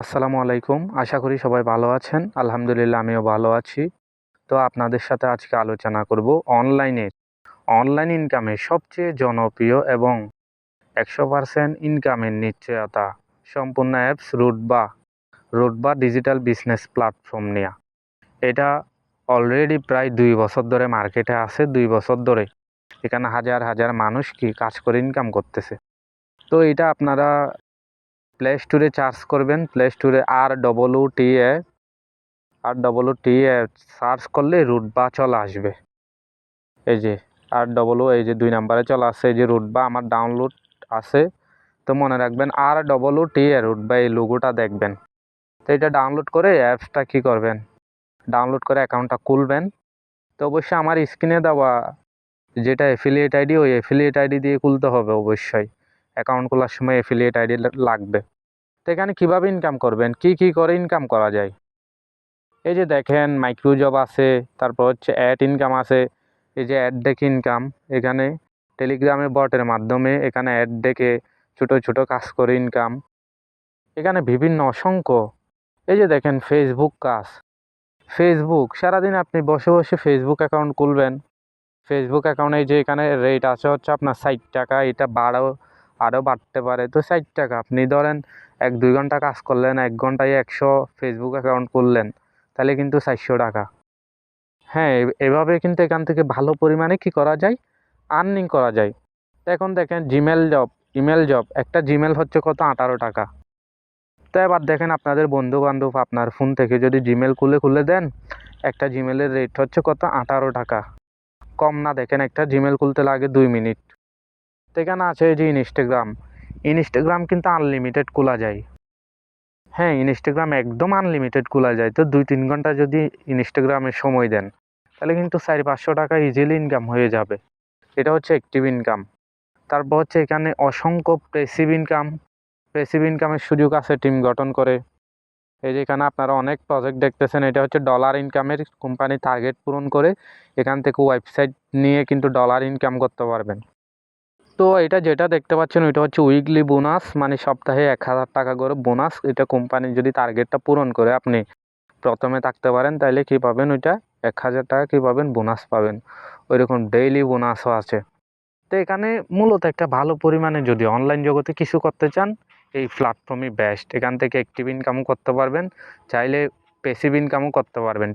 আসসালামু আলাইকুম। আশা করি সবাই ভালো আছেন। আলহামদুলিল্লাহ আমিও ভালো আছি। তো আপনাদের সাথে আজকে আলোচনা করব অনলাইন ইনকামের সবচেয়ে জনপ্রিয় এবং ১০০% ইনকামের নিশ্চয়তা সম্পূর্ণ অ্যাপস রুটবা ডিজিটাল বিজনেস প্ল্যাটফর্ম নিয়ে। এটা অলরেডি প্রায় ২ বছর ধরে মার্কেটে আছে। ২ বছর ধরে এখানে হাজার মানুষ কাজ করে ইনকাম করতেছে। তো এটা আপনারা প্লে স্টোরে সার্চ করবেন। প্লে স্টোরে ROOTA সার্চ করলে রুটবা চলে আসবে। এই যে এই যে ২ নাম্বারে চলে আসছে, এই যে রুটবা আমার ডাউনলোড আছে। তো মনে রাখবেন ROOTA রুটবা, এই লোগোটা দেখবেন। তো এটা ডাউনলোড করে অ্যাপসটা করবেন, ডাউনলোড করে অ্যাকাউন্টটা খুলবেন। তো অবশ্যই আমার স্ক্রিনে দেওয়া যেটা অ্যাফিলিয়েট আইডি, ওই অ্যাফিলিয়েট আইডি দিয়ে খুলতে হবে অবশ্যই। অ্যাকাউন্ট খোলার সময় অ্যাফিলিয়েট আইডি লাগবে। তো এখানে কীভাবে ইনকাম করবেন, কি করে ইনকাম করা যায়? এই যে দেখেন মাইক্রো জব আছে, তারপর হচ্ছে অ্যাড ইনকাম আছে। এই যে অ্যাড ডেকে ইনকাম, এখানে টেলিগ্রামে বটের মাধ্যমে এখানে অ্যাড ডেকে ছোট কাজ করে ইনকাম। এখানে বিভিন্ন অসংখ্য, এই যে দেখেন ফেসবুক সারাদিন আপনি বসে ফেসবুক অ্যাকাউন্ট খুলবেন। ফেসবুক অ্যাকাউন্টে যে এখানে রেট আছে হচ্ছে আপনার ৬০ টাকা, এটা আরও বাড়তে পারে। তো ৬০ টাকা আপনি ধরেন ১-২ ঘন্টা কাজ করলেন, ১ ঘন্টায় ১০০ ফেসবুক অ্যাকাউন্ট খুললেন, তাহলে কিন্তু ৪০০ টাকা। হ্যাঁ, এভাবে কিন্তু এখান থেকে ভালো পরিমাণে করা যায়, আর্নিং করা যায়। তো এখন দেখেন ইমেল জব, একটা জিমেল হচ্ছে কত? ১৮ টাকা। তো এবার দেখেন আপনাদের বন্ধু-বান্ধব আপনার ফোন থেকে যদি জিমেল খুলে দেন, একটা জিমেলের রেট হচ্ছে কত? ১৮ টাকা। কম না, দেখেন একটা জিমেল খুলতে লাগে ২ মিনিট। তো এখানে আছে এই যে ইনস্টাগ্রাম কিন্তু আনলিমিটেড খোলা যায়। হ্যাঁ, ইনস্টাগ্রাম একদম আনলিমিটেড খোলা যায়। তো ২-৩ ঘন্টা যদি ইনস্টাগ্রামে সময় দেন, তাহলে কিন্তু ৪০০-৫০০ টাকা ইজিলি ইনকাম হয়ে যাবে। এটা হচ্ছে অ্যাক্টিভ ইনকাম। তারপর হচ্ছে এখানে অসংখ্য প্যাসিভ ইনকামের সুযোগ আছে টিম গঠন করে। এই যে এখানে আপনারা অনেক প্রজেক্ট দেখতেছেন, এটা হচ্ছে ডলার ইনকামের কোম্পানি টার্গেট পূরণ করে এখান থেকে ওয়েবসাইট নিয়ে কিন্তু ডলার ইনকাম করতে পারবেন। তো এটা যেটা দেখতে পাচ্ছেন ওইটা হচ্ছে উইকলি বোনাস, মানে সপ্তাহে ১,০০০ টাকা করে বোনাস। এটা কোম্পানি যদি টার্গেটটা পূরণ করে আপনি প্রথমে থাকতে পারেন, তাইলে কী পাবেন? ওইটা ১,০০০ টাকা পাবেন, বোনাস পাবেন। ওইরকম ডেইলি বোনাসও আছে। তো এখানে মূলত একটা ভালো পরিমাণে যদি অনলাইন জগতে কিছু করতে চান, এই প্ল্যাটফর্মই বেস্ট। এখান থেকে অ্যাক্টিভ ইনকামও করতে পারবেন, চাইলে প্যাসিভ ইনকামও করতে পারবেন।